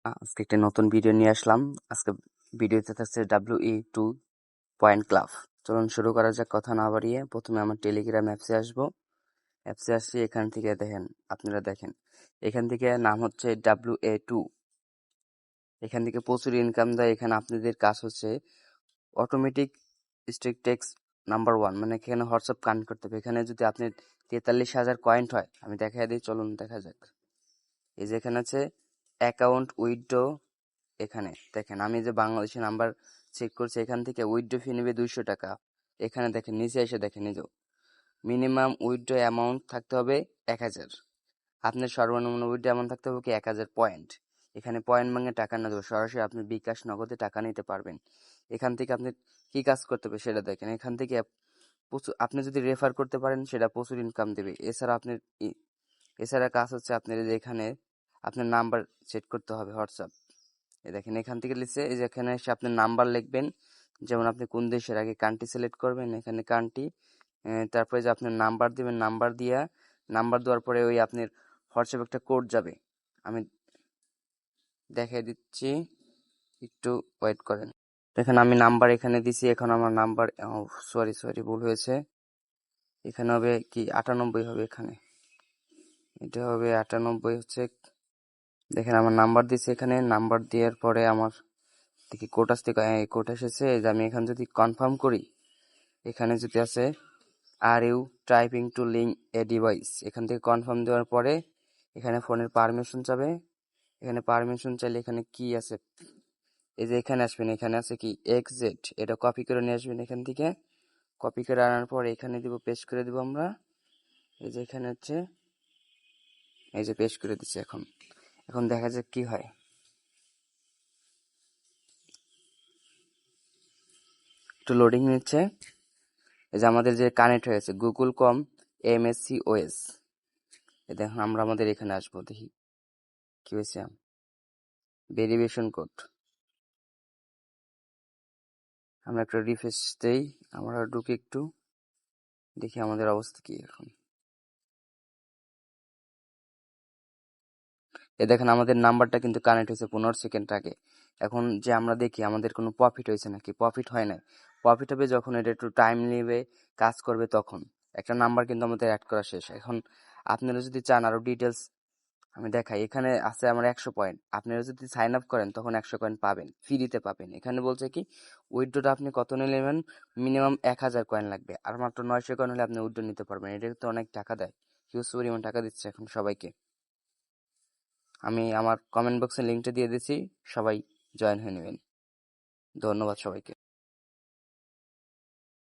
আজকে একটা নতুন ভিডিও নিয়ে আসলাম। আজকে ভিডিওতে থাকছে WE2 পয়েন্ট ক্লাব। চলুন শুরু করা যাক, কথা না বাড়িয়ে। প্রথমে আমার টেলিগ্রাম অ্যাপসে আসবো। অ্যাপসে আসছি, এখান থেকে আপনারা দেখেন এখান থেকে নাম হচ্ছে WA2। এখান থেকে প্রচুর ইনকাম দেয়। এখানে আপনাদের কাজ হচ্ছে অটোমেটিক স্ট্রিক টেক্সট নাম্বার 1, মানে এখানে হোয়াটসঅ্যাপ কানেক্ট করতে হবে। এখানে যদি আপনি 43,000 কয়েন্ট হয়, আমি দেখা দিই, চলুন দেখা যাক। এই যে এখানে আছে অ্যাকাউন্ট উইথড্র। এখানে দেখেন আমি যে বাংলাদেশি নাম্বার চেক করছি, এখান থেকে উইথড্র ফি নেবে 200 টাকা। এখানে দেখেন নিচে এসে দেখেন, এই যে মিনিমাম উইথড্র অ্যামাউন্ট থাকতে হবে 1000। আপনার সর্বনিম্ন উইথড্র অ্যামাউন্ট থাকতে হবে কি 1000 পয়েন্ট। এখানে পয়েন্ট ভাঙে টাকা না দেবো, সরাসরি আপনি বিকাশ নগদে টাকা নিতে পারবেন। এখান থেকে আপনি কি কাজ করতে হবে সেটা দেখেন। এখান থেকে প্রচুর, আপনি যদি রেফার করতে পারেন সেটা প্রচুর ইনকাম দেবে। এছাড়া কাজ হচ্ছে আপনার যে এখানে আপনার নাম্বার সেট করতে হবে হোয়াটসঅ্যাপ। এই দেখেন এখান থেকে লিখছে, এই যে এখানে এসে আপনার নাম্বার লিখবেন। যেমন আপনি কোন দেশের, আগে কান্ট্রি সিলেক্ট করবেন, এখানে কান্ট্রি, তারপরে যে আপনার নাম্বার দিবেন, নাম্বার দেওয়ার পরে ওই আপনার হোয়াটসঅ্যাপ একটা কোড যাবে। আমি দেখাই দিচ্ছি, একটু ওয়েট করেন। দেখেন আমি নাম্বার এখানে দিছি। এখন আমার নাম্বার, সরি ভুল হয়েছে। এখানে হবে কি 98 হবে, এখানে এটা হবে 98 হচ্ছে। দেখেন আমার নাম্বার দিছি, এখানে নাম্বার দেওয়ার পরে আমার দেখি কোড আসতে, কোড এসেছে। যে আমি এখানে যদি কনফার্ম করি, এখানে যদি আছে are you typing to link a device, এখান থেকে কনফার্ম দেওয়ার পরে এখানে ফোনের পারমিশন চাবে। এখানে পারমিশন চাইলে এখানে কি আছে, এই যে এখানে আসবেন, এখানে আছে কি XZ, এটা কপি করে নিয়ে আসবেন। এখান থেকে কপি করে আনার পর এখানে দিব, পেস্ট করে দিব আমরা। এই যে এখানে হচ্ছে, এই যে পেস্ট করে দিচ্ছি। এখন এখন দেখা যাক কি হয়। একটু লোডিং নিচ্ছে। এই যে আমাদের যে কানেক্ট হয়েছে গুগল.com MSCOS। এই দেখুন আমরা আমাদের এখানে আসবো, দেখি কি হয়েছে। ভেরিফিকেশন কোড আমরা একটা রিফ্রেশ দেই, আমরা ঢুকে একটু দেখি আমাদের অবস্থা কি। এখন এ দেখেন আমাদের নাম্বারটা কিন্তু কানেক্ট হয়েছে 15 সেকেন্ড আগে। এখন যে আমরা দেখি আমাদের কোনো প্রফিট হয়েছে নাকি, প্রফিট হয় নাই। প্রফিট হবে যখন এটা একটু টাইম নেবে, কাজ করবে, তখন। একটা নাম্বার কিন্তু আমাদের অ্যাড করা শেষ। এখন আপনারা যদি চান আরো ডিটেলস আমি দেখাই, এখানে আছে আমার 100 পয়েন্ট। আপনারা যদি সাইন আপ করেন তখন 100 কয়েন পাবেন, ফ্রিতে পাবেন। এখানে বলছে কি উইথড্রটা আপনি কত নেবেন, মিনিমাম 1000 কয়েন লাগবে, আর মাত্র 900 কয়েন হলে আপনি উইথড্র নিতে পারবেন। এটা তো অনেক টাকা দেয়, হিউজ পরিমাণ টাকা দিচ্ছে এখন সবাইকে। আমি আমার কমেন্ট বক্সে লিঙ্কটা দিয়ে দিচ্ছি, সবাই জয়েন হয়ে নেবেন। ধন্যবাদ সবাইকে।